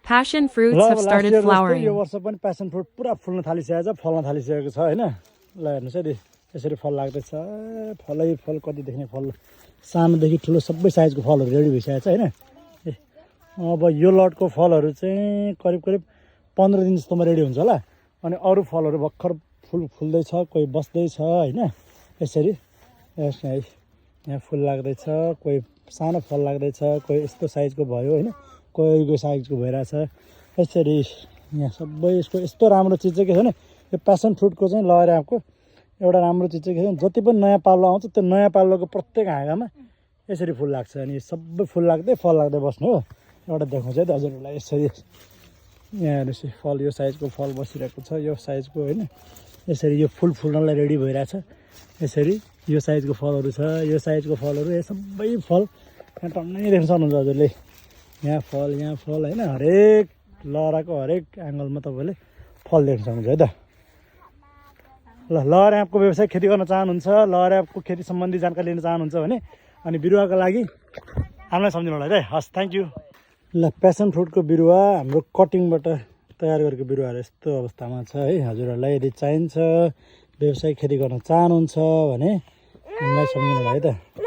Passion fruits ल have अब started last year flowering. यो वर्ष पनि प्यासन फ्रुट पुरा फुल्न थालिसकेको छ फल्न थालिसकेको छ होइन ल हेर्नुहोस् है यसरी फल लाग्दैछ फलै फल कति देख्ने फल सानोदेखि ठुलो सबै साइजको फलहरू रेडी भइसकेको छ होइन अब यो लटको फलहरू चाहिँ करिब करिब 15 दिन जस्तोमा रेडी हुन्छ होला अनि अरू फलहरू भर्खर फुल्दैछ कोही बस्दैछ होइन यसरी हेर्नुहोस् न है यहाँ फुल लाग्दैछ कोही सानो फल लाग्दैछ कोही यस्तो साइजको भयो होइन कोही साइजको भइरहेछ यसरी यहाँ सबै यसको यस्तो राम्रो चिज चाहिँ के छ भने यो प्यासन फ्रुटको चाहिँ लहरे आँपको एउटा राम्रो चिज चाहिँ के छ भने जति पनि नयाँ पालो आउँछ त्यो नयाँ पालोको प्रत्येक हाँगामा यसरी फुल लाग्छ अनि सबै फुल लाग्दै फल लाग्दै बस्नु हो एउटा देखाउँछ है त हजुरहरूलाई यसरी यहाँ हेर्नुहोस् फल यो साइजको फल बसिरहेको छ यो साइजको होइन यसरी यो फुल फुल्नलाई रेडी भइरहेछ यसरी यो साइजको फलहरू छ यो साइजको फलहरू यो सबै फल यहाँ टन्नै देख्न सक्नुहुन्छ हजुरले यहाँ फल होइन हरेक लहराको हरेक एङ्गलमा तपाईँले फल देख्न सक्नुहुन्छ है त ल लहरे आँपको व्यवसाय खेती गर्न चाहनुहुन्छ लहरे आँपको खेती सम्बन्धी जानकारी लिन चाहनुहुन्छ भने अनि बिरुवाको लागि हामीलाई सम्झिनु होला है हस् थ्याङ्क यू ल प्यासन फ्रुटको बिरुवा हाम्रो कटिङबाट तयार गरेको बिरुवाहरू यस्तो अवस्थामा छ है हजुरहरूलाई यदि चाहिन्छ व्यवसायिक खेती गर्न चाहनुहुन्छ भने हामीलाई सम्झिनु होला है त